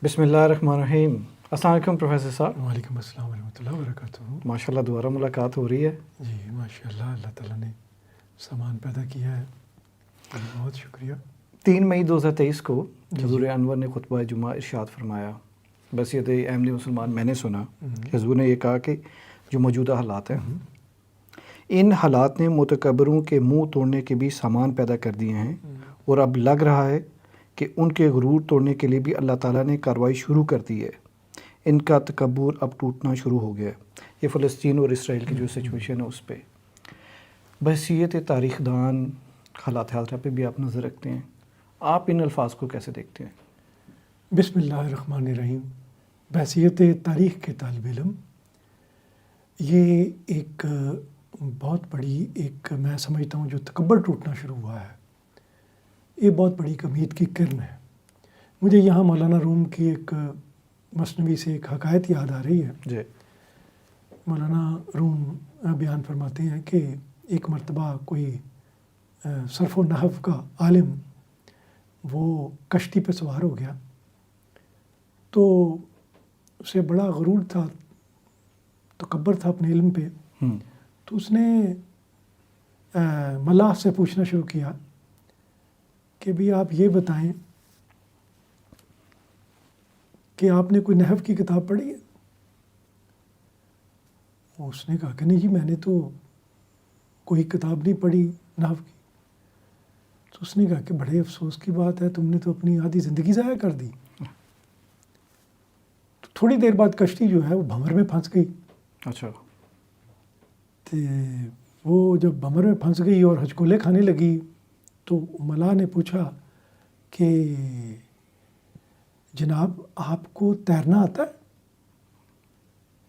بسم اللہ الرحمن الرحیم۔ السلام علیکم پروفیسر صاحب۔ وعلیکم السلام ورحمۃ اللہ وبرکاتہ۔ ماشاءاللہ دوبارہ ملاقات ہو رہی ہے۔ جی ماشاءاللہ، اللہ تعالیٰ نے سامان پیدا کیا ہے، بہت شکریہ۔ 3 مئی 2023 کو جی حضور انور نے خطبہ جمعہ ارشاد فرمایا، بصیرت احمدی مسلمان میں نے سنا کہ حضور نے یہ کہا کہ جو موجودہ حالات ہیں ان حالات نے متکبروں کے منہ توڑنے کے بھی سامان پیدا کر دیے ہیں، اور اب لگ رہا ہے کہ ان کے غرور توڑنے کے لیے بھی اللہ تعالیٰ نے کارروائی شروع کر دی ہے۔ ان کا تکبر اب ٹوٹنا شروع ہو گیا ہے۔ یہ فلسطین اور اسرائیل کی جو سچویشن ہے اس پہ بحیثیت تاریخ دان حالات حاضرہ پہ بھی آپ نظر رکھتے ہیں، آپ ان الفاظ کو کیسے دیکھتے ہیں؟ بسم اللہ الرحمن الرحیم۔ بحیثیت تاریخ کے طالب علم، یہ ایک بہت بڑی میں سمجھتا ہوں جو تکبر ٹوٹنا شروع ہوا ہے، یہ بہت بڑی ایک امید کی کرن ہے۔ مجھے یہاں مولانا روم کی ایک مثنوی سے ایک حکایت یاد آ رہی ہے۔ جی مولانا روم بیان فرماتے ہیں کہ ایک مرتبہ کوئی صرف و نحو کا عالم وہ کشتی پہ سوار ہو گیا، تو اسے بڑا غرور تھا، تکبر تھا اپنے علم پہ۔ تو اس نے ملاح سے پوچھنا شروع کیا کہ بھی آپ یہ بتائیں کہ آپ نے کوئی نحو کی کتاب پڑھی ہے؟ اس نے کہا کہ نہیں جی، میں نے تو کوئی کتاب نہیں پڑھی نحو کی۔ تو اس نے کہا کہ بڑے افسوس کی بات ہے، تم نے تو اپنی آدھی زندگی ضائع کر دی۔ تو تھوڑی دیر بعد کشتی جو ہے وہ بھنور میں پھنس گئی۔ اچھا۔ تو وہ جب بھنور میں پھنس گئی اور ہچکولے کھانے لگی، تو ملاح نے پوچھا کہ جناب آپ کو تیرنا آتا ہے؟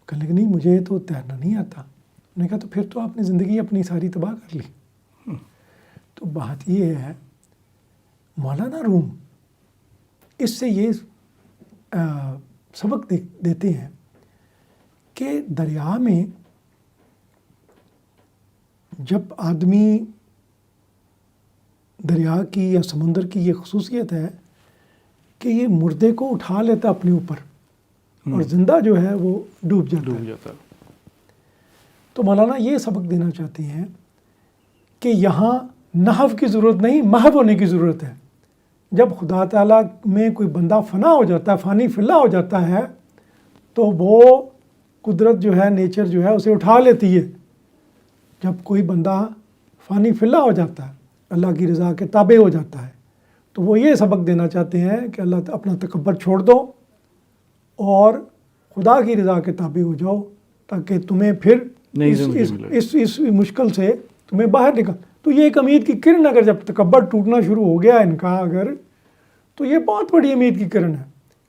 کہنے لگے نہیں مجھے تو تیرنا نہیں آتا۔ انہوں نے کہا تو پھر تو آپ نے زندگی اپنی ساری تباہ کر لی۔ تو بات یہ ہے، مولانا روم اس سے یہ سبق دیتے ہیں کہ دریا میں جب آدمی، دریا کی یا سمندر کی یہ خصوصیت ہے کہ یہ مردے کو اٹھا لیتا اپنے اوپر اور زندہ جو ہے وہ ڈوب جاتا ہے۔ تو مولانا یہ سبق دینا چاہتے ہیں کہ یہاں نحو کی ضرورت نہیں، محو ہونے کی ضرورت ہے۔ جب خدا تعالیٰ میں کوئی بندہ فنا ہو جاتا ہے، فانی فلا ہو جاتا ہے، تو وہ قدرت جو ہے، نیچر جو ہے اسے اٹھا لیتی ہے۔ جب کوئی بندہ فانی فلا ہو جاتا ہے، اللہ کی رضا کے تابع ہو جاتا ہے، تو وہ یہ سبق دینا چاہتے ہیں کہ اللہ اپنا تکبر چھوڑ دو اور خدا کی رضا کے تابع ہو جاؤ، تاکہ تمہیں پھر اس مشکل سے تمہیں باہر نکل۔ تو یہ ایک امید کی کرن، اگر جب تکبر ٹوٹنا شروع ہو گیا ان کا، اگر تو یہ بہت بڑی امید کی کرن ہے،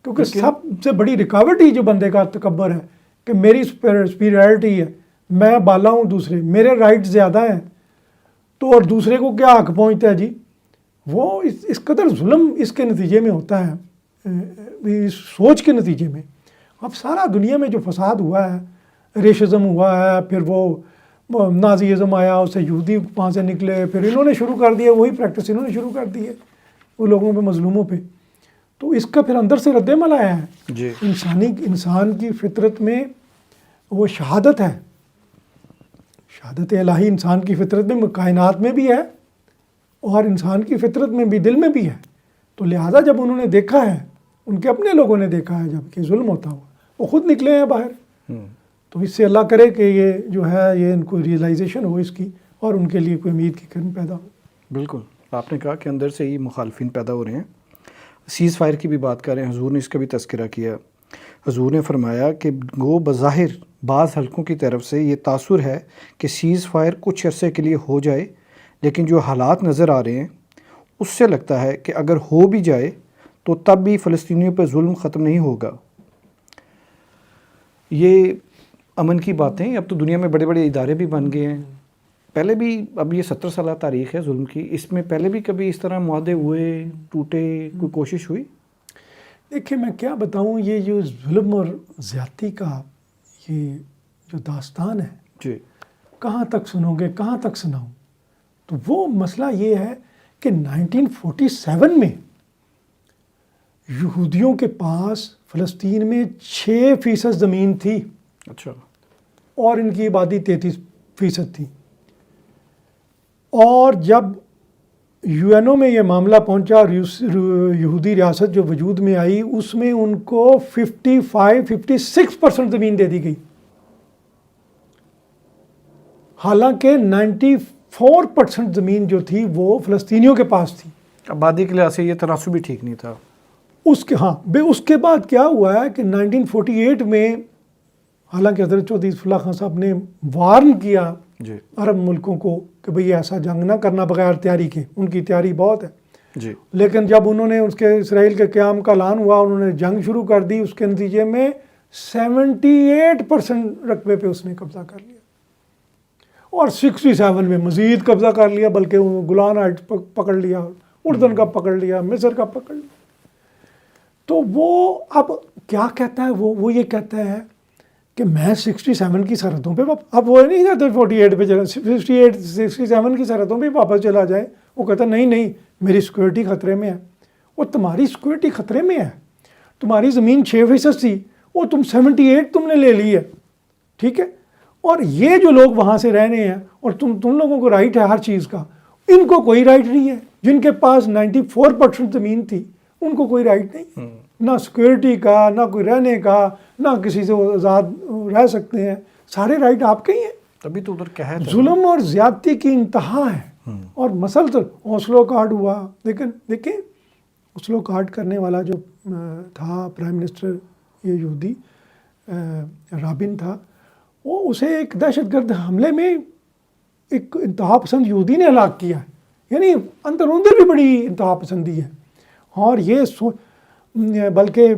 کیونکہ سب سے بڑی رکاوٹ ہی جو بندے کا تکبر ہے کہ میری سپیریورٹی ہے، میں بالا ہوں، دوسرے میرے رائٹ زیادہ ہیں، تو اور دوسرے کو کیا حق پہنچتا ہے جی۔ وہ اس قدر ظلم اس کے نتیجے میں ہوتا ہے، اس سوچ کے نتیجے میں۔ اب سارا دنیا میں جو فساد ہوا ہے، ریشزم ہوا ہے، پھر وہ نازیزم آیا، اس سے یہودی وہاں سے نکلے، پھر انہوں نے شروع کر دیا، وہی پریکٹس انہوں نے شروع کر دی ہے وہ لوگوں پہ، مظلوموں پہ۔ تو اس کا پھر اندر سے رد عمل آیا ہے جی۔ انسان کی فطرت میں وہ شہادت ہے، شہادت الہی انسان کی فطرت میں، کائنات میں بھی ہے اور انسان کی فطرت میں بھی، دل میں بھی ہے۔ تو لہٰذا جب انہوں نے دیکھا ہے، ان کے اپنے لوگوں نے دیکھا ہے جب کہ ظلم ہوتا ہوا، وہ خود نکلے ہیں باہر۔ تو اس سے اللہ کرے کہ یہ جو ہے یہ ان کو ریئلائزیشن ہو اس کی، اور ان کے لیے کوئی امید کی کرن پیدا ہو۔ بالکل، آپ نے کہا کہ اندر سے ہی مخالفین پیدا ہو رہے ہیں۔ سیز فائر کی بھی بات کر رہے ہیں، حضور نے اس کا بھی تذکرہ کیا۔ حضور نے فرمایا کہ گو بظاہر بعض حلقوں کی طرف سے یہ تاثر ہے کہ سیز فائر کچھ عرصے کے لیے ہو جائے، لیکن جو حالات نظر آ رہے ہیں اس سے لگتا ہے کہ اگر ہو بھی جائے تو تب بھی فلسطینیوں پر ظلم ختم نہیں ہوگا۔ یہ امن کی باتیں، اب تو دنیا میں بڑے بڑے ادارے بھی بن گئے ہیں، پہلے بھی، اب یہ 70 سالہ تاریخ ہے ظلم کی، اس میں پہلے بھی کبھی اس طرح معاہدے ہوئے، ٹوٹے، کوئی کوشش ہوئی؟ دیکھیں میں کیا بتاؤں، یہ جو ظلم اور زیادتی کا یہ جو داستان ہے، جی، کہاں تک سنو گے، کہاں تک سناؤں؟ تو وہ مسئلہ یہ ہے کہ 1947 میں یہودیوں کے پاس فلسطین میں 6% زمین تھی اچھا اور ان کی آبادی 33% تھی. اور جب یو این او میں یہ معاملہ پہنچا اور یہودی ریاست جو وجود میں آئی اس میں ان کو 56% زمین دے دی گئی، حالانکہ 94% زمین جو تھی وہ فلسطینیوں کے پاس تھی. آبادی کے لحاظ سے یہ تناسب بھی ٹھیک نہیں تھا. اس کے بعد کیا ہوا ہے کہ 1948 میں حالانکہ حضرت چودھری صفی اللہ خان صاحب نے وارن کیا جی عرب ملکوں کو کہ بھئی ایسا جنگ نہ کرنا بغیر تیاری کے، ان کی تیاری بہت ہے. جی لیکن جب انہوں نے اس کے اسرائیل کے قیام کا اعلان ہوا، انہوں نے جنگ شروع کر دی، اس کے نتیجے میں 78% رقبے پہ اس نے قبضہ کر لیا اور 67 میں مزید قبضہ کر لیا، بلکہ گولان ہائٹس پکڑ لیا، اردن کا پکڑ لیا، مصر کا پکڑ لیا. تو وہ اب کیا کہتا ہے، وہ یہ کہتا ہے کہ میں 67 کی سرحدوں پہ اب وہ نہیں کہتے 48 پہ چلا 67 کی سرحدوں پہ واپس چلا جائے. وہ کہتا ہے نہیں میری سیکورٹی خطرے میں ہے. وہ تمہاری سیکورٹی خطرے میں ہے، تمہاری زمین 6% تھی، وہ تم 78 تم نے لے لی ہے، ٹھیک ہے. اور یہ جو لوگ وہاں سے رہ رہے ہیں اور تم لوگوں کو رائٹ ہے ہر چیز کا، ان کو کوئی رائٹ نہیں ہے. جن کے پاس 94% زمین تھی ان کو کوئی رائٹ نہیں، نہ سیکورٹی کا، نہ کوئی رہنے کا، نہ کسی سے وہ آزاد رہ سکتے ہیں. سارے رائٹ آپ کے ہی ہیں. تبھی تو ادھر کہہ رہا ظلم اور زیادتی کی انتہا ہے. اور مسلسل اوسلو کارڈ ہوا، دیکھیں اوسلو کارڈ کرنے والا جو تھا پرائم منسٹر یہ یہودی رابن تھا، وہ اسے ایک دہشت گرد حملے میں ایک انتہا پسند یہودی نے ہلاک کیا ہے. یعنی اندر بھی بڑی انتہا پسندی ہے. اور یہ بلکہ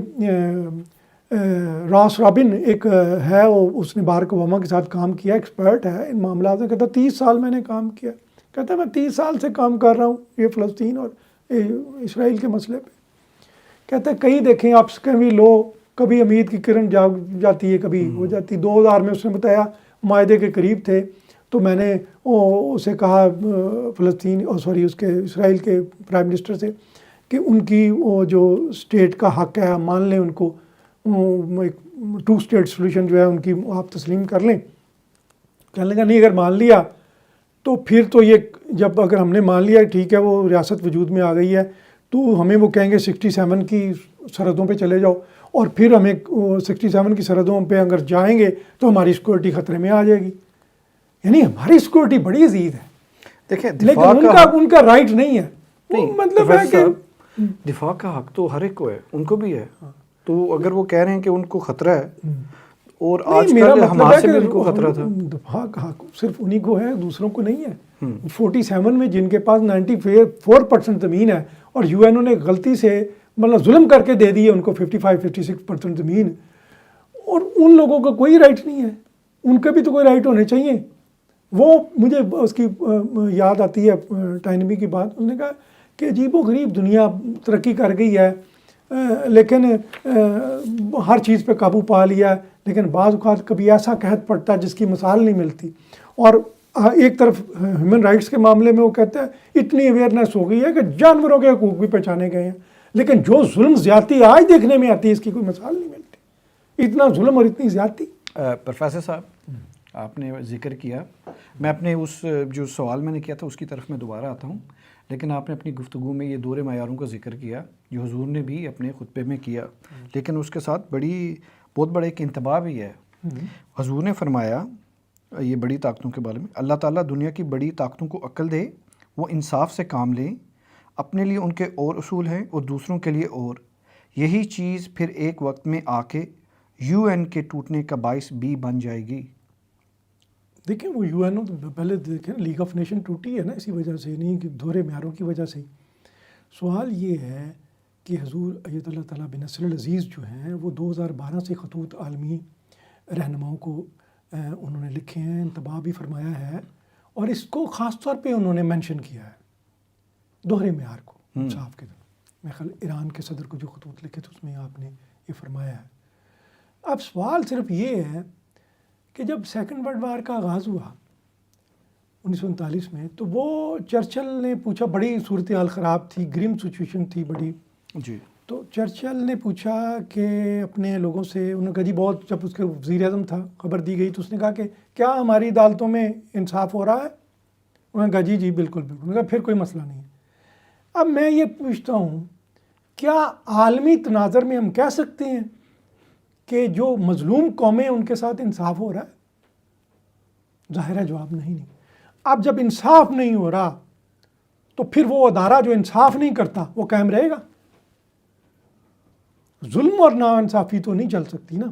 راس رابن ایک ہے، اس نے بارک اوباما کے ساتھ کام کیا، ایکسپرٹ ہے ان معاملات میں. کہتا 30 سال میں نے کام کیا. کہتا میں 30 سال سے کام کر رہا ہوں یہ فلسطین اور اسرائیل کے مسئلے پہ. کہتا ہے کہیں دیکھیں آپ کبھی لو، کبھی امید کی کرن جاگ جاتی ہے، کبھی ہو جاتی. 2000 میں اس نے بتایا معاہدے کے قریب تھے تو میں نے اسے کہا اس کے اسرائیل کے پرائم منسٹر سے کہ ان کی وہ جو اسٹیٹ کا حق ہے مان لیں، ان کو 2 اسٹیٹ سولوشن جو ہے ان کی آپ تسلیم کر لیں. کہنے لگا نہیں، اگر مان لیا تو پھر تو یہ جب اگر ہم نے مان لیا ٹھیک ہے وہ ریاست وجود میں آ گئی ہے، تو ہمیں وہ کہیں گے 67 کی سرحدوں پہ چلے جاؤ، اور پھر ہمیں 67 کی سرحدوں پہ اگر جائیں گے تو ہماری سیکورٹی خطرے میں آ جائے گی. یعنی ہماری سیکورٹی بڑی عزیز ہے، دیکھیں لیکن ان کا رائٹ نہیں ہے. مطلب ہے کہ دفاع کا حق تو ہر ایک کو ہے، ان کو بھی ہے. تو اگر وہ کہہ رہے ہیں کہ ان کو خطرہ ہے، اور آج کل حماس سے بھی ان کو خطرہ تھا. دفاع کا حق صرف انہی کو ہے، دوسروں کو نہیں ہے. 47 میں جن کے پاس 94% زمین ہے اور یو این او نے غلطی سے مطلب ظلم کر کے دے دی ہے ان کو 55-56% زمین، اور ان لوگوں کا کوئی رائٹ نہیں ہے. ان کے بھی تو کوئی رائٹ ہونے چاہیے. وہ مجھے اس کی یاد آتی ہے ٹائنبی کی بات. انہوں نے کہا کہ عجیب و غریب دنیا ترقی کر گئی ہے، لیکن ہر چیز پہ قابو پا لیا ہے، لیکن بعض اوقات کبھی ایسا قحط پڑتا ہے جس کی مثال نہیں ملتی. اور ایک طرف ہیومن رائٹس کے معاملے میں وہ کہتا ہے اتنی اویئرنیس ہو گئی ہے کہ جانوروں کے حقوق بھی پہچانے گئے ہیں، لیکن جو ظلم زیادتی آج دیکھنے میں آتی ہے اس کی کوئی مثال نہیں ملتی. اتنا ظلم اور اتنی زیادتی. پروفیسر صاحب آپ نے ذکر کیا، میں اپنے اس جو سوال میں نے کیا تھا اس کی طرف میں دوبارہ آتا ہوں، لیکن آپ نے اپنی گفتگو میں یہ دور معیاروں کا ذکر کیا جو حضور نے بھی اپنے خطبے میں کیا، لیکن اس کے ساتھ بہت بڑا ایک انتباہ بھی ہے. حضور نے فرمایا یہ بڑی طاقتوں کے بارے میں، اللہ تعالیٰ دنیا کی بڑی طاقتوں کو عقل دے، وہ انصاف سے کام لیں، اپنے لیے ان کے اور اصول ہیں اور دوسروں کے لیے اور. یہی چیز پھر ایک وقت میں آ کے یو این کے ٹوٹنے کا باعث بھی بن جائے گی. دیکھیں وہ یو این او پہلے دیکھیں لیگ آف نیشن ٹوٹی ہے نا اسی وجہ سے، نہیں کہ دورے معیاروں کی وجہ سے. سوال یہ ہے کہ حضور ایت اللہ تعالیٰ بن نصر العزیز جو ہیں وہ 2012 سے خطوط عالمی رہنماؤں کو انہوں نے لکھے ہیں، انتباہ بھی فرمایا ہے، اور اس کو خاص طور پہ انہوں نے مینشن کیا ہے دوہرے معیار کو انصاف کے دن. میں خیال ایران کے صدر کو جو خطوط لکھے تھے اس میں آپ نے یہ فرمایا ہے. اب سوال صرف یہ ہے کہ جب سیکنڈ ورلڈ وار کا آغاز ہوا 1939 میں، تو وہ چرچل نے پوچھا، بڑی صورتحال خراب تھی، گرم سچویشن تھی بڑی. جی. تو چرچل نے پوچھا کہ اپنے لوگوں سے، انہوں نے کہا جی بہت، جب اس کے وزیر اعظم تھا خبر دی گئی تو اس نے کہا کہ کیا ہماری عدالتوں میں انصاف ہو رہا ہے؟ انہوں نے کہا جی جی بالکل بالکل. انہوں نے کہا پھر کوئی مسئلہ نہیں ہے. اب میں یہ پوچھتا ہوں کیا عالمی تناظر میں ہم کہہ سکتے ہیں کہ جو مظلوم قومیں ان کے ساتھ انصاف ہو رہا ہے؟ ظاہر ہے جواب نہیں. اب جب انصاف نہیں ہو رہا تو پھر وہ ادارہ جو انصاف نہیں کرتا وہ قائم رہے گا؟ ظلم اور ناانصافی تو نہیں چل سکتی نا.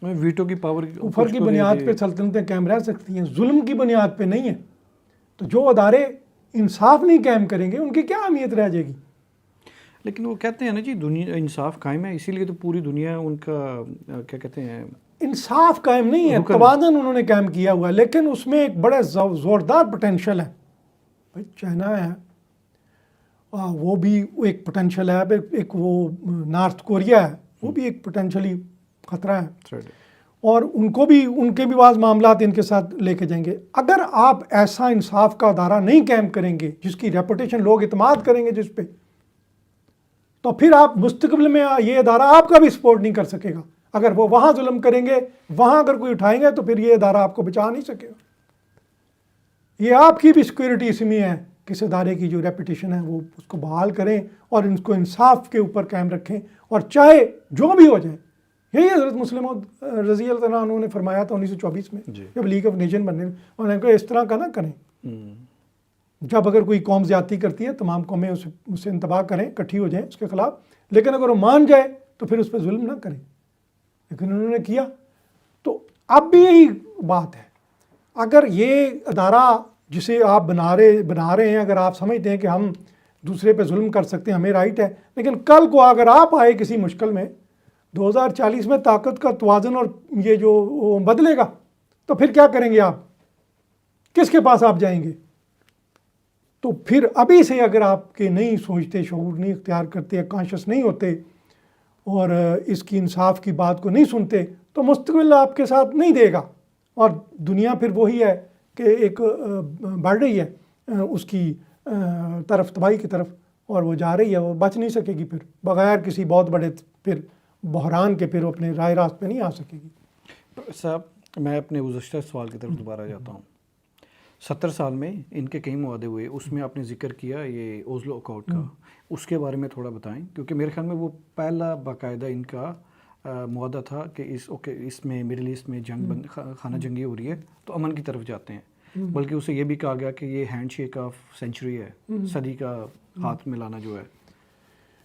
ویٹو کی پاور کفر کی بنیاد پہ سلطنتیں قائم رہ سکتی ہیں، ظلم کی بنیاد پہ نہیں ہے. تو جو ادارے انصاف نہیں قائم کریں گے ان کی کیا اہمیت رہ جائے گی؟ لیکن وہ کہتے ہیں نا جی دنیا انصاف قائم ہے، اسی لیے تو پوری دنیا ان کا کیا کہتے ہیں، انصاف قائم نہیں ہے، توازن انہوں نے قائم کیا ہوا ہے، لیکن اس میں ایک بڑا زوردار پوٹینشیل ہے. بھائی چائنا ہے، وہ بھی ایک پوٹینشیل ہے. ایک وہ نارتھ کوریا ہے، وہ بھی ایک پوٹینشلی خطرہ ہے، اور ان کو بھی، ان کے بھی بعض معاملات ان کے ساتھ لے کے جائیں گے. اگر آپ ایسا انصاف کا ادارہ نہیں قائم کریں گے جس کی ریپوٹیشن لوگ اعتماد کریں گے جس پہ، تو پھر آپ مستقبل میں یہ ادارہ آپ کا بھی سپورٹ نہیں کر سکے گا. اگر وہ وہاں ظلم کریں گے، وہاں اگر کوئی اٹھائیں گے تو پھر یہ ادارہ آپ کو بچا نہیں سکے گا. یہ آپ کی بھی سیکورٹی اس میں ہے کہ اس ادارے کی جو ریپوٹیشن ہے وہ اس کو بحال کریں اور ان کو انصاف کے اوپر قائم رکھیں، اور چاہے جو بھی ہو جائے. یہی حضرت مسلم رضی اللہ عنہ نے فرمایا تھا 1924 میں جب لیگ آف نیشن بننے، انہوں نے کہا اس طرح کا نہ کریں. جب اگر کوئی قوم زیادتی کرتی ہے تمام قومیں اس سے انتباہ کریں، اکٹھی ہو جائیں اس کے خلاف، لیکن اگر وہ مان جائے تو پھر اس پہ ظلم نہ کریں. لیکن انہوں نے کیا. تو اب بھی یہی بات ہے، اگر یہ ادارہ جسے آپ بنا رہے ہیں، اگر آپ سمجھتے ہیں کہ ہم دوسرے پہ ظلم کر سکتے ہیں، ہمیں رائٹ ہے، لیکن کل کو اگر آپ آئے کسی مشکل میں 2040 میں طاقت کا توازن اور یہ جو بدلے گا تو پھر کیا کریں گے؟ آپ کس کے پاس آپ جائیں گے؟ تو پھر ابھی سے اگر آپ کے نہیں سوچتے، شعور نہیں اختیار کرتے، کانشس نہیں ہوتے اور اس کی انصاف کی بات کو نہیں سنتے تو مستقبل آپ کے ساتھ نہیں دے گا، اور دنیا پھر وہی ہے کہ ایک بڑھ رہی ہے اس کی طرف، تباہی کی طرف، اور وہ جا رہی ہے، وہ بچ نہیں سکے گی پھر بغیر کسی بہت بڑے پھر بحران کے، پھر وہ اپنے رائے راست پہ نہیں آ سکے گی. صاحب میں اپنے گزشتہ سوال کی طرف دوبارہ جاتا ہوں. 70 سال میں ان کے کئی معاہدے ہوئے، اس میں آپ نے ذکر کیا یہ اوزلو اکارڈ کا، اس کے بارے میں تھوڑا بتائیں، کیونکہ میرے خیال میں وہ پہلا باقاعدہ ان کا معاہدہ تھا کہ اس میں مڈل ایسٹ میں جنگ خانہ جنگی ہو رہی ہے تو امن کی طرف جاتے ہیں. بلکہ اسے یہ بھی کہا گیا کہ یہ ہینڈ شیک آف سینچری ہے، صدی کا ہاتھ ملانا جو ہے.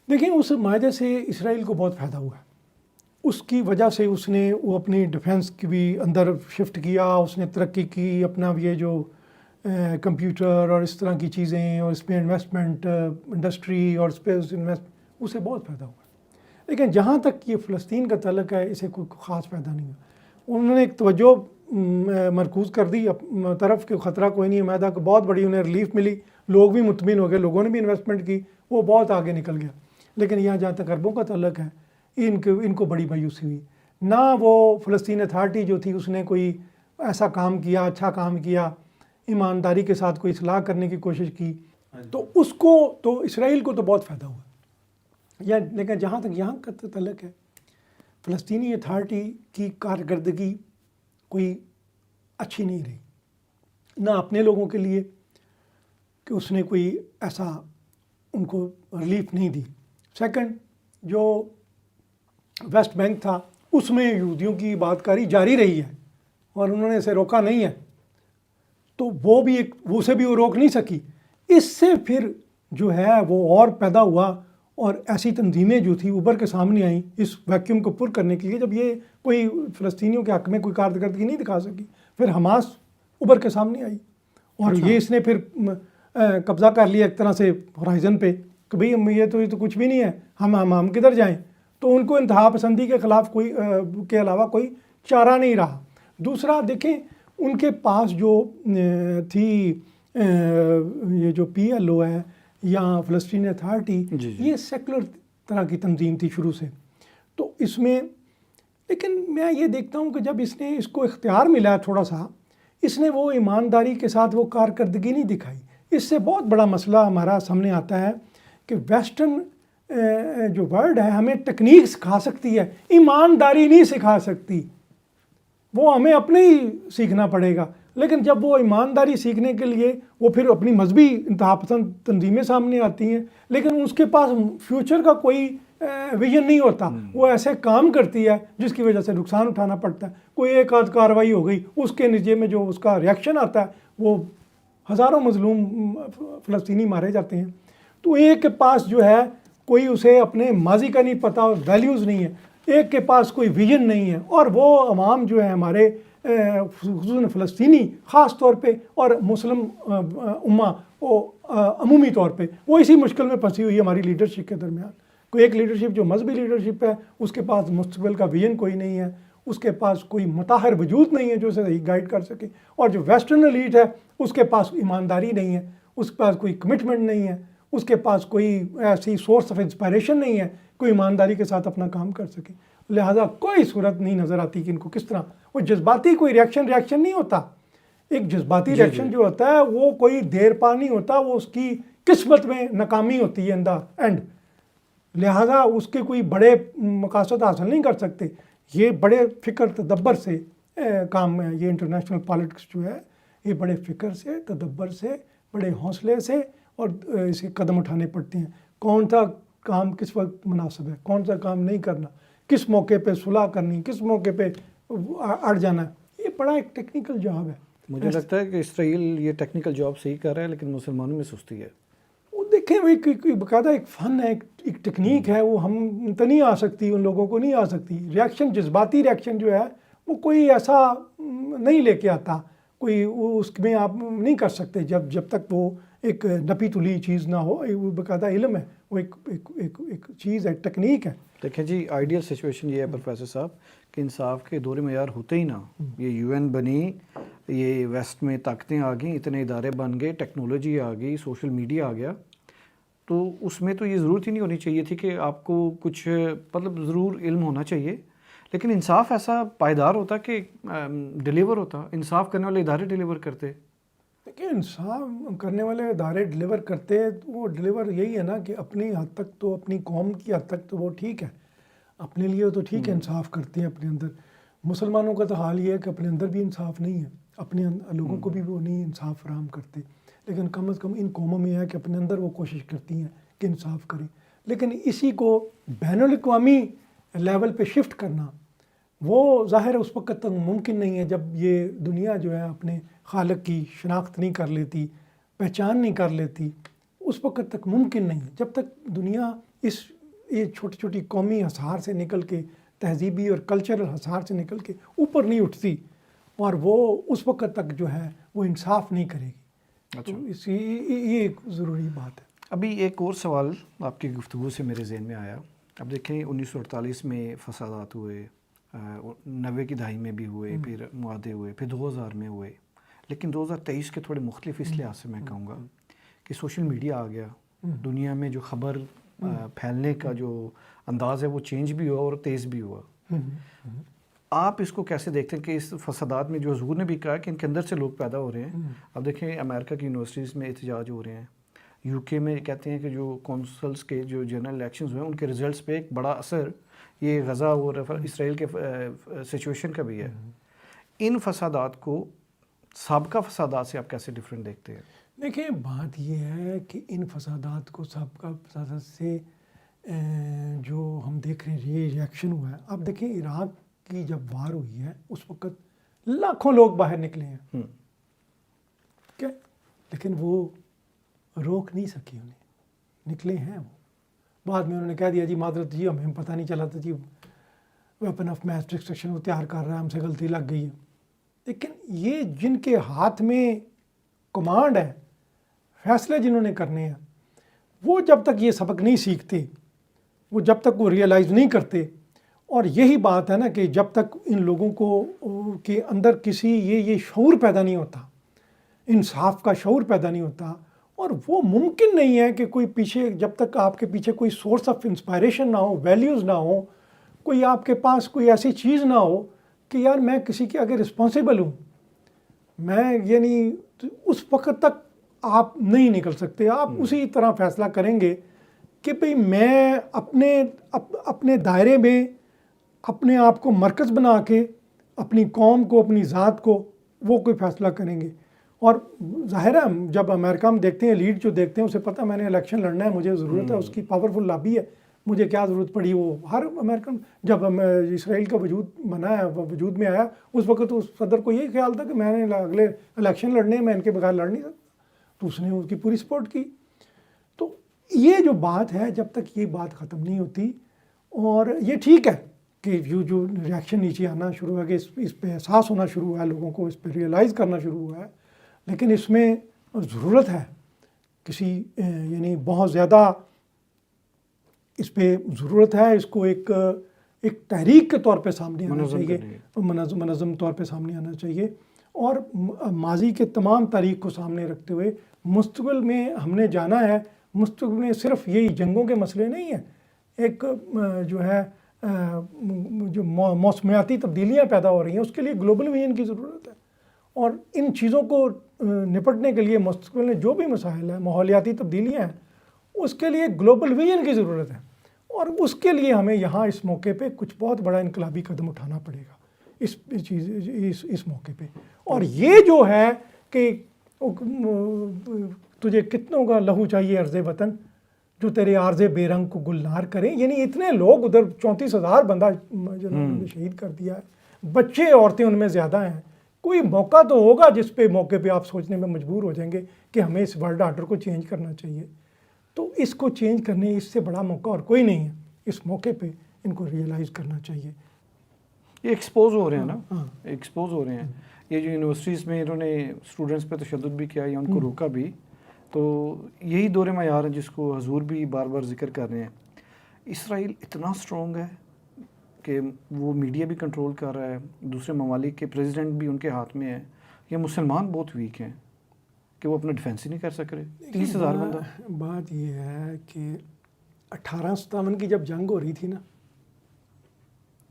دیکھیں اس معاہدے سے اسرائیل کو بہت فائدہ ہوا ہے. اس کی وجہ سے اس نے وہ اپنی ڈیفنس کی بھی اندر شفٹ کیا، اس نے ترقی کی، اپنا یہ جو کمپیوٹر اور اس طرح کی چیزیں اور اس میں انویسٹمنٹ، انڈسٹری اور اسپیس اسے بہت فائدہ ہوا. لیکن جہاں تک یہ فلسطین کا تعلق ہے اسے کوئی خاص فائدہ نہیں ہوا. انہوں نے ایک توجہ مرکوز کر دی طرف کہ خطرہ کوئی نہیں ہے، معاہدہ کو بہت بڑی انہیں ریلیف ملی، لوگ بھی مطمئن ہو گئے، لوگوں نے بھی انویسٹمنٹ کی، وہ بہت آگے نکل گیا. لیکن یہاں جہاں تک عربوں کا تعلق ہے ان کو بڑی مایوسی ہوئی. نہ وہ فلسطین اتھارٹی جو تھی اس نے کوئی ایسا کام کیا، اچھا کام کیا، ایمانداری کے ساتھ کوئی اصلاح کرنے کی کوشش کی، تو اس کو تو اسرائیل کو تو بہت فائدہ ہوا. لیکن جہاں تک یہاں کا تعلق ہے، فلسطینی اتھارٹی کی کارکردگی کوئی اچھی نہیں رہی، نہ اپنے لوگوں کے لیے کہ اس نے کوئی ایسا ان کو ریلیف نہیں دی. سیکنڈ، جو ویسٹ بینک تھا اس میں یہودیوں کی بات کاری جاری رہی ہے اور انہوں نے اسے روکا نہیں ہے، تو وہ بھی اسے بھی وہ روک نہیں سکی. اس سے پھر جو ہے وہ اور پیدا ہوا، اور ایسی تنظیمیں جو تھی ابھر کے سامنے آئیں اس ویکیوم کو پر کرنے کے لیے. جب یہ کوئی فلسطینیوں کے حق میں کوئی کارکردگی نہیں دکھا سکی، پھر حماس ابھر کے سامنے آئی، اور یہ اس نے پھر قبضہ کر لیا ایک طرح سے ہورائزن پہ کہ بھئی یہ تو کچھ بھی نہیں ہے، ہم کدھر جائیں. تو ان کو انتہا پسندی کے خلاف کے علاوہ کوئی چارہ نہیں رہا. دوسرا دیکھیں ان کے پاس جو تھی یہ جو PLO ہے یا فلسطین اتھارٹی، یہ سیکولر طرح کی تنظیم تھی شروع سے. تو اس میں لیکن میں یہ دیکھتا ہوں کہ جب اس کو اختیار ملا تھوڑا سا، اس نے وہ ایمانداری کے ساتھ وہ کارکردگی نہیں دکھائی. اس سے بہت بڑا مسئلہ ہمارا سامنے آتا ہے کہ ویسٹرن جو ورڈ ہے ہمیں ٹیکنیک سکھا سکتی ہے، ایمانداری نہیں سکھا سکتی، وہ ہمیں اپنے ہی سیکھنا پڑے گا. لیکن جب وہ ایمانداری سیکھنے کے لیے وہ پھر اپنی مذہبی انتہا پسند تنظیمیں سامنے آتی ہیں، لیکن اس کے پاس فیوچر کا کوئی ویژن نہیں ہوتا، وہ ایسے کام کرتی ہے جس کی وجہ سے نقصان اٹھانا پڑتا ہے. کوئی ایک آدھ کارروائی ہو گئی، اس کے نتیجے میں جو اس کا ریئیکشن آتا ہے وہ ہزاروں مظلوم فلسطینی مارے جاتے ہیں. تو ایک کے پاس جو ہے کوئی اسے اپنے ماضی کا نہیں پتہ، ویلیوز نہیں ہے، ایک کے پاس کوئی ویژن نہیں ہے، اور وہ عوام جو ہے ہمارے خصوصاً فلسطینی خاص طور پہ اور مسلم امہ وہ عمومی طور پہ وہ اسی مشکل میں پھنسی ہوئی ہے ہماری لیڈرشپ کے درمیان. کوئی ایک لیڈرشپ جو مذہبی لیڈرشپ ہے اس کے پاس مستقبل کا ویژن کوئی نہیں ہے، اس کے پاس کوئی مطہر وجود نہیں ہے جو اسے صحیح گائیڈ کر سکے، اور جو ویسٹرن ایلیٹ ہے اس کے پاس ایمانداری نہیں ہے، اس کے پاس کوئی کمٹمنٹ نہیں ہے، اس کے پاس کوئی ایسی سورس آف انسپائریشن نہیں ہے کوئی ایمانداری کے ساتھ اپنا کام کر سکے. لہٰذا کوئی صورت نہیں نظر آتی کہ ان کو کس طرح وہ جذباتی کوئی ریئیکشن نہیں ہوتا. ایک جذباتی ریئیکشن جو ہوتا ہے وہ کوئی دیر پا نہیں ہوتا، وہ اس کی قسمت میں ناکامی ہوتی ہے ان دا اینڈ. لہٰذا اس کے کوئی بڑے مقاصد حاصل نہیں کر سکتے. یہ بڑے فکر تدبر سے کام ہے، یہ انٹرنیشنل پالیٹکس جو ہے یہ بڑے فکر سے تدبر سے بڑے حوصلے سے اور اسے قدم اٹھانے پڑتے ہیں. کون سا کام کس وقت مناسب ہے، کون سا کام نہیں کرنا، کس موقع پہ صلح کرنی، کس موقع پہ اڑ جانا ہے، یہ بڑا ایک ٹیکنیکل جاب ہے. مجھے لگتا ہے کہ اسرائیل یہ ٹیکنیکل جاب صحیح کر رہا ہے لیکن مسلمانوں میں سستی ہے. وہ دیکھیں وہ ایک باقاعدہ ایک فن ہے، ایک ٹیکنیک ہے، وہ ہم تو نہیں آ سکتی، ان لوگوں کو نہیں آ سکتی. ریئیکشن جذباتی ریئیکشن جو ہے وہ کوئی ایسا نہیں لے کے آتا، کوئی اس میں آپ نہیں کر سکتے جب تک وہ ایک نپی تلی چیز نہ ہو. وہ باقاعدہ علم ہے، وہ ایک چیز ہے، ٹیکنیک ہے. دیکھیں جی آئیڈیل سچویشن یہ ہے پروفیسر صاحب کہ انصاف کے دور معیار ہوتے ہی نہ، یہ یو این بنی، یہ ویسٹ میں طاقتیں آ گئیں، اتنے ادارے بن گئے، ٹیکنالوجی آ گئی، سوشل میڈیا آ گیا، تو اس میں تو یہ ضرورت ہی نہیں ہونی چاہیے تھی کہ آپ کو کچھ مطلب ضرور علم ہونا چاہیے، لیکن انصاف ایسا پائیدار ہوتا کہ ڈیلیور ہوتا، انصاف کرنے والے ادارے ڈیلیور کرتے. دیکھیں انصاف کرنے والے ادارے ڈیلیور کرتے، وہ ڈیلیور یہی ہے نا کہ اپنی حد تک تو اپنی قوم کی حد تک تو وہ ٹھیک ہے، اپنے لیے تو ٹھیک ہے انصاف کرتے ہیں اپنے اندر. مسلمانوں کا تو حال یہ ہے کہ اپنے اندر بھی انصاف نہیں ہے، اپنے لوگوں کو بھی وہ نہیں انصاف فراہم کرتے، لیکن کم از کم ان قوموں میں ہے کہ اپنے اندر وہ کوشش کرتی ہیں کہ انصاف کریں. لیکن اسی کو بین الاقوامی لیول پہ شفٹ کرنا وہ ظاہر ہے اس وقت تک ممکن نہیں ہے جب یہ دنیا جو ہے اپنے خالق کی شناخت نہیں کر لیتی، پہچان نہیں کر لیتی، اس وقت تک ممکن نہیں ہے. جب تک دنیا یہ چھوٹی چھوٹی قومی حصار سے نکل کے، تہذیبی اور کلچرل حصار سے نکل کے اوپر نہیں اٹھتی، اور وہ اس وقت تک جو ہے وہ انصاف نہیں کرے گی. تو یہ ایک ضروری بات ہے. ابھی ایک اور سوال آپ کی گفتگو سے میرے ذہن میں آیا. اب دیکھیں 1948 میں فسادات ہوئے، 90 کی دہائی میں بھی ہوئے، پھر معاہدے ہوئے، پھر 2000 میں ہوئے، لیکن 2023 کے تھوڑے مختلف اس لحاظ سے میں کہوں گا کہ سوشل میڈیا آ گیا، دنیا میں جو خبر پھیلنے کا جو انداز ہے وہ چینج بھی ہوا اور تیز بھی ہوا. آپ اس کو کیسے دیکھتے ہیں کہ اس فسادات میں جو حضور نے بھی کہا کہ ان کے اندر سے لوگ پیدا ہو رہے ہیں. اب دیکھیں امریکہ کی یونیورسٹیز میں احتجاج ہو رہے ہیں، یو کے میں کہتے ہیں کہ جو کونسلز کے جو جنرل الیکشنز ہوئے ہیں ان کے ریزلٹس پہ ایک بڑا اثر یہ غزہ اور اسرائیل کے سچویشن کا بھی ہے. ان فسادات کو سابقہ فسادات سے آپ کیسے ڈیفرنٹ دیکھتے ہیں؟ دیکھیں بات یہ ہے کہ ان فسادات کو سابقہ فسادات سے جو ہم دیکھ رہے ہیں یہ ریئیکشن ہوا ہے. اب دیکھیں عراق کی جب وار ہوئی ہے اس وقت لاکھوں لوگ باہر نکلے ہیں، کیا لیکن وہ روک نہیں سکی، انہیں نکلے ہیں. وہ بعد میں انہوں نے کہہ دیا جی معذرت جی ہمیں پتہ نہیں چلا تھا جی ویپن آف میس ڈسٹرکشن وہ تیار کر رہا ہے، ہم سے غلطی لگ گئی ہے. لیکن یہ جن کے ہاتھ میں کمانڈ ہے، فیصلے جنہوں نے کرنے ہیں، وہ جب تک یہ سبق نہیں سیکھتے، وہ جب تک وہ ریئلائز نہیں کرتے، اور یہی بات ہے نا کہ جب تک ان لوگوں کو کے اندر کسی یہ شعور پیدا نہیں ہوتا، انصاف کا شعور پیدا نہیں ہوتا، اور وہ ممکن نہیں ہے کہ کوئی پیچھے جب تک آپ کے پیچھے کوئی سورس آف انسپائریشن نہ ہو، ویلیوز نہ ہو، کوئی آپ کے پاس کوئی ایسی چیز نہ ہو کہ یار میں کسی کے آگے رسپانسیبل ہوں، میں یعنی اس وقت تک آپ نہیں نکل سکتے. آپ اسی طرح فیصلہ کریں گے کہ بھئی میں اپنے دائرے میں اپنے آپ کو مرکز بنا کے اپنی قوم کو اپنی ذات کو وہ کوئی فیصلہ کریں گے. اور ظاہر ہے جب امریکہ میں دیکھتے ہیں لیڈ جو دیکھتے ہیں اسے پتہ میں نے الیکشن لڑنا ہے, مجھے ضرورت ہے, اس کی پاورفل لابی ہے, مجھے کیا ضرورت پڑی. وہ ہر امریکن جب اسرائیل کا وجود بنا ہے وجود میں آیا اس وقت اس صدر کو یہی خیال تھا کہ میں نے اگلے الیکشن لڑنے ہیں, میں ان کے بغیر لڑ نہیں سکتا, تو اس نے اس کی پوری سپورٹ کی. تو یہ جو بات ہے جب تک یہ بات ختم نہیں ہوتی, اور یہ ٹھیک ہے کہ جو ریاکشن نیچے آنا شروع ہوا کہ اس پہ احساس ہونا شروع ہوا ہے, لوگوں کو اس پہ ریئلائز کرنا شروع ہوا ہے, لیکن اس میں ضرورت ہے کسی یعنی بہت زیادہ اس پہ ضرورت ہے, اس کو ایک تحریک کے طور پہ سامنے آنا چاہیے, منظم طور پہ سامنے آنا چاہیے, اور ماضی کے تمام تاریخ کو سامنے رکھتے ہوئے مستقبل میں ہم نے جانا ہے. مستقبل میں صرف یہی جنگوں کے مسئلے نہیں ہیں, ایک جو ہے جو موسمیاتی تبدیلیاں پیدا ہو رہی ہیں اس کے لیے گلوبل ویژن کی ضرورت ہے, اور ان چیزوں کو نپٹنے کے لیے مستقبل میں جو بھی مسائل ہیں, ماحولیاتی تبدیلیاں ہیں, اس کے لیے گلوبل ویژن کی ضرورت ہے. اور اس کے لیے ہمیں یہاں اس موقع پہ کچھ بہت بڑا انقلابی قدم اٹھانا پڑے گا اس موقع پہ. اور یہ جو ہے کہ تجھے کتنوں کا لہو چاہیے عرض وطن جو تیرے عارض بے رنگ کو گلنار کریں, یعنی اتنے لوگ ادھر 34,000 بندہ جنہوں نے شہید کر دیا ہے, بچے عورتیں ان میں زیادہ ہیں. کوئی موقع تو ہوگا جس پہ موقع پہ آپ سوچنے میں مجبور ہو جائیں گے کہ ہمیں اس ورلڈ آرڈر کو چینج کرنا چاہیے. تو اس کو چینج کرنے اس سے بڑا موقع اور کوئی نہیں ہے. اس موقع پہ ان کو ریئلائز کرنا چاہیے. یہ ایکسپوز ہو رہے ہیں نا, ایکسپوز ہو رہے ہیں. یہ جو یونیورسٹیز میں انہوں نے اسٹوڈنٹس پہ تشدد بھی کیا یا ان کو روکا بھی, تو یہی دور معیار ہے جس کو حضور بھی بار بار ذکر کر رہے ہیں. اسرائیل اتنا اسٹرانگ ہے کہ وہ میڈیا بھی کنٹرول کر رہا ہے, دوسرے ممالک کے پریزیڈنٹ بھی ان کے ہاتھ میں ہے, یا مسلمان بہت ویک ہیں کہ وہ اپنا ڈیفینس ہی نہیں کر سک رہے. 30,000 بندہ. بات یہ ہے کہ 1857 کی جب جنگ ہو رہی تھی نا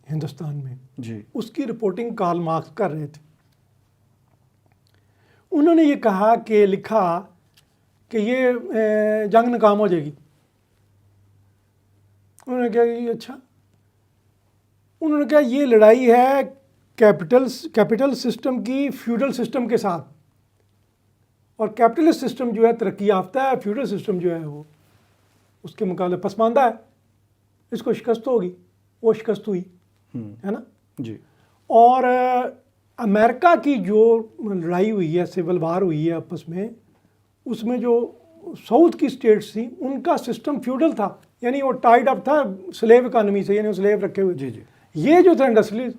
ہندوستان میں, جی, اس کی رپورٹنگ کارل مارکس کر رہے تھے. انہوں نے یہ کہا کہ لکھا کہ یہ جنگ ناکام ہو جائے گی. انہوں نے کہا کہ اچھا, انہوں نے کہا یہ لڑائی ہے کیپٹل سسٹم کی فیوڈل سسٹم کے ساتھ, اور کیپٹلسٹ سسٹم جو ہے ترقی یافتہ ہے, فیوڈل سسٹم جو ہے وہ اس کے مقابلے پسماندہ ہے, اس کو شکست ہوگی. وہ شکست ہوئی ہے نا جی. اور امریکہ کی جو لڑائی ہوئی ہے, سول وار ہوئی ہے آپس میں, اس میں جو ساؤتھ کی اسٹیٹس تھیں ان کا سسٹم فیوڈل تھا, یعنی وہ ٹائڈ اپ تھا سلیو اکانومی سے, یعنی وہ سلیو رکھے ہوئے. جی جی. یہ جو تھے انڈسٹریل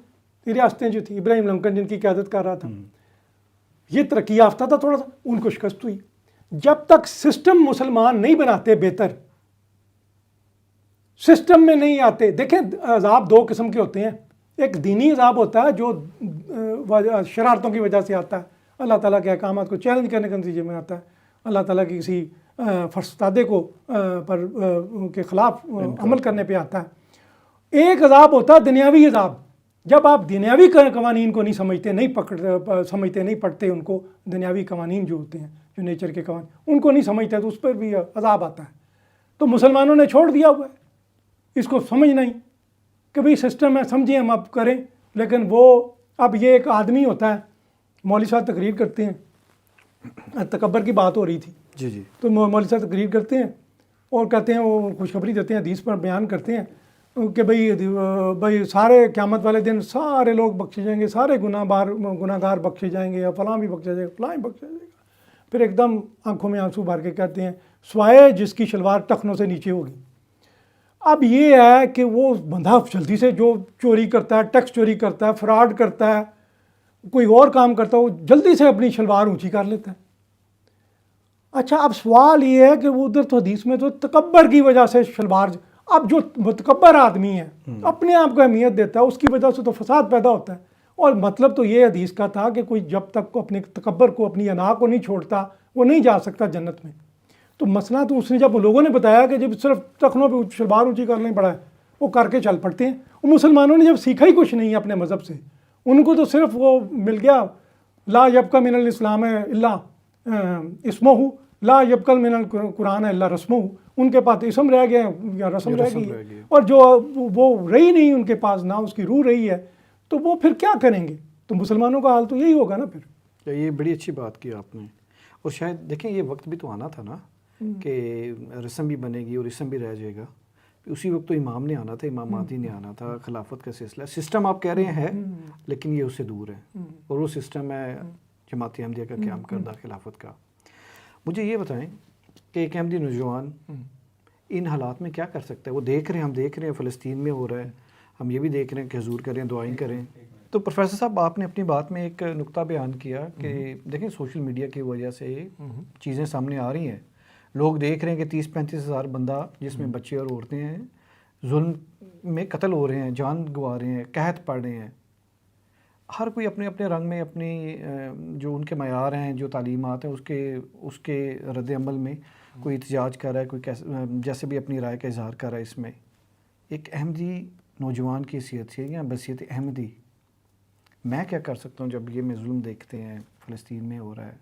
ریاستیں جو تھیں, ابراہیم لنکن جن کی قیادت کر رہا تھا, یہ ترقی یافتہ تھا تھوڑا سا, ان کو شکست ہوئی. جب تک سسٹم مسلمان نہیں بناتے بہتر, سسٹم میں نہیں آتے. دیکھیں عذاب دو قسم کے ہوتے ہیں, ایک دینی عذاب ہوتا ہے جو شرارتوں کی وجہ سے آتا ہے, اللہ تعالیٰ کے احکامات کو چیلنج کرنے کے نتیجے میں آتا ہے, اللہ تعالیٰ کی کسی فرستادے کو پر کے خلاف عمل کرنے پہ آتا ہے. ایک عذاب ہوتا ہے دنیاوی عذاب, جب آپ دنیاوی قوانین کو نہیں سمجھتے, نہیں پڑھتے ان کو, دنیاوی قوانین جو ہوتے ہیں جو نیچر کے قوانین ان کو نہیں سمجھتے تو اس پر بھی عذاب آتا ہے. تو مسلمانوں نے چھوڑ دیا ہوا ہے اس کو سمجھنا ہی کہ بھئی سسٹم ہے, سمجھیں ہم اب کریں. لیکن وہ اب یہ ایک آدمی ہوتا ہے, مولوی صاحب تقریر کرتے ہیں, تکبر کی بات ہو رہی تھی, جی جی, تو مولوی صاحب تقریر کرتے ہیں اور کہتے ہیں, وہ خوشخبری دیتے ہیں, حدیث پر بیان کرتے ہیں کہ بھئی سارے قیامت والے دن سارے لوگ بخشے جائیں گے, سارے گناہ گار بخشے جائیں گے, یا فلاں بھی بخشا جائے گا, فلاں بھی بخشا جائے گا. پھر ایک دم آنکھوں میں آنسو بھر کے کہتے ہیں سوائے جس کی شلوار ٹخنوں سے نیچے ہوگی. اب یہ ہے کہ وہ بندہ جلدی سے جو چوری کرتا ہے, ٹیکس چوری کرتا ہے, فراڈ کرتا ہے, کوئی اور کام کرتا ہے, وہ جلدی سے اپنی شلوار اونچی کر لیتا ہے. اچھا اب سوال یہ ہے کہ وہ ادھر تو حدیث میں تو تکبر کی وجہ سے شلوار, اب جو متکبر آدمی ہے اپنے آپ کو اہمیت دیتا ہے, اس کی وجہ سے تو فساد پیدا ہوتا ہے. اور مطلب تو یہ حدیث کا تھا کہ کوئی جب تک کو اپنے تکبر کو, اپنی انا کو نہیں چھوڑتا وہ نہیں جا سکتا جنت میں. تو مسئلہ تو اس نے جب لوگوں نے بتایا کہ جب صرف ٹخنوں پہ شلوار اونچی کرنا ہی پڑا ہے, وہ کر کے چل پڑتے ہیں. وہ مسلمانوں نے جب سیکھا ہی کچھ نہیں ہے اپنے مذہب سے, ان کو تو صرف وہ مل گیا لا یبقى من الاسلام الا اسمہ, لا یبقى من القرآن الا رسمہ. ان کے پاس اسم رہ گئے یا رسم رہ رسم رہ گئی گئی ہے۔ اور جو وہ رہی نہیں ان کے پاس، نہ اس کی روح رہی ہے، تو وہ پھر کیا کریں گے؟ تو مسلمانوں کا حال تو یہی ہوگا نا پھر۔ یہ بڑی اچھی بات کی آپ نے، اور شاید دیکھیں یہ وقت بھی تو آنا تھا نا کہ رسم بھی بنے گی اور اسم بھی رہ جائے گا۔ اسی وقت تو امام نے آنا تھا، امام مہدی نے آنا تھا، خلافت کا سلسلہ، سسٹم آپ کہہ رہے ہیں لیکن یہ اس سے دور ہے، اور وہ سسٹم ہے جماعت احمدیہ کا قیام کردہ خلافت کا۔ مجھے یہ بتائیں کہ ایک احمدی نوجوان ان حالات میں کیا کر سکتا ہے؟ وہ دیکھ رہے ہیں، ہم دیکھ رہے ہیں فلسطین میں ہو رہا ہے، ہم یہ بھی دیکھ رہے ہیں کہ حضور کریں، دعائیں کریں۔ تو پروفیسر صاحب آپ نے اپنی بات میں ایک نقطہ بیان کیا کہ دیکھیں سوشل میڈیا کی وجہ سے چیزیں سامنے آ رہی ہیں، لوگ دیکھ رہے ہیں کہ 30-35 ہزار بندہ جس میں بچے اور عورتیں ہیں ظلم میں قتل ہو رہے ہیں، جان گنوا رہے ہیں، قحط پڑ رہے ہیں۔ ہر کوئی اپنے اپنے رنگ میں اپنی جو ان کے معیار ہیں، جو تعلیمات ہیں، اس کے رد عمل میں کوئی احتجاج کر رہا ہے، کوئی جیسے بھی اپنی رائے کا اظہار کر رہا ہے۔ اس میں ایک احمدی نوجوان کی حیثیت سے یا بحیثیت احمدی میں کیا کر سکتا ہوں جب یہ میں ظلم دیکھتے ہیں فلسطین میں ہو رہا ہے؟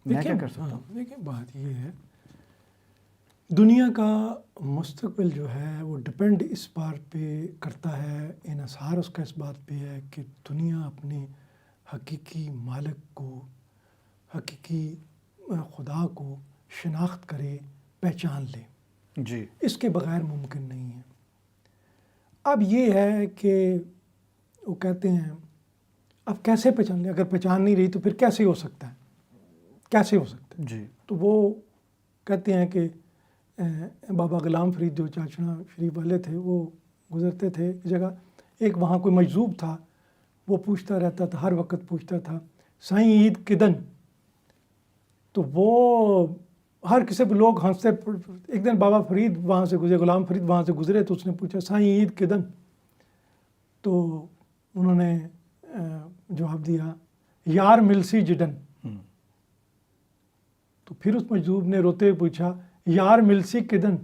میں کیا کر سکتا ہوں؟ دیکھیں بات یہ ہے، دنیا کا مستقبل جو ہے وہ ڈپینڈ اس بات پہ کرتا ہے، انحصار اس کا اس بات پہ ہے کہ دنیا اپنے حقیقی مالک کو، حقیقی خدا کو شناخت کرے، پہچان لے۔ جی، اس کے بغیر ممکن نہیں ہے۔ اب یہ ہے کہ وہ کہتے ہیں اب کیسے پہچان لیں؟ اگر پہچان نہیں رہی تو پھر کیسے ہو سکتا ہے؟ کیسے ہو سکتا ہے؟ جی، تو وہ کہتے ہیں کہ بابا غلام فرید جو چاچڑا شریف والے تھے، وہ گزرتے تھے ایک جگہ، ایک وہاں کوئی مجذوب تھا، وہ پوچھتا رہتا تھا، ہر وقت پوچھتا تھا سائیں عید کدن؟ تو وہ ہر کسی پہ لوگ ہنستے۔ ایک دن بابا فرید وہاں سے گزرے، غلام فرید وہاں سے گزرے، تو اس نے پوچھا سائیں عید کدن؟ تو انہوں نے جواب دیا یار ملسی جڈن۔ تو پھر اس مجذوب نے روتے ہوئے پوچھا یار ملسی کدن؟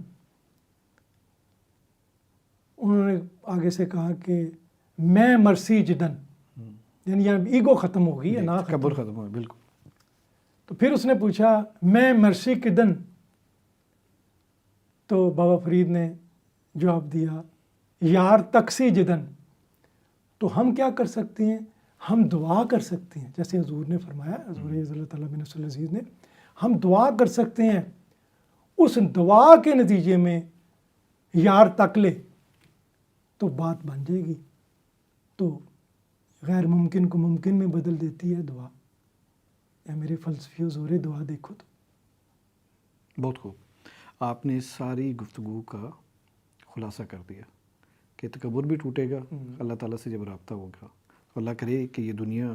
انہوں نے آگے سے کہا کہ میں مرسی جدن، یعنی ایگو ختم ہو گئی ہے، نا قبر ختم ہو گئی، بالکل۔ تو پھر اس نے پوچھا میں مرسی کدن؟ تو بابا فرید نے جواب دیا یار تقسی جدن۔ تو ہم کیا کر سکتے ہیں؟ ہم دعا کر سکتے ہیں، جیسے حضور نے فرمایا، حضور اللہ تعالیٰ بن نصر العزیز نے، ہم دعا کر سکتے ہیں، اس دعا کے نتیجے میں یار تک لے تو بات بن جائے گی۔ تو غیر ممکن کو ممکن میں بدل دیتی ہے دعا۔ اے میرے فلسفی حضور دعا دیکھو تو۔ بہت خوب، آپ نے ساری گفتگو کا خلاصہ کر دیا کہ تکبر بھی ٹوٹے گا اللہ تعالیٰ سے جب رابطہ ہوگا۔ اللہ کرے کہ یہ دنیا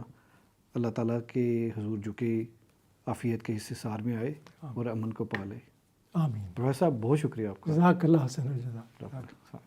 اللہ تعالیٰ کے حضور جو کہ عافیت کے حصار میں آئے اور امن کو پالے۔ آمین۔ پروفیسر صاحب بہت شکریہ آپ کا۔ جزاک اللہ حسن الجزا۔ ڈاکٹر صاحب۔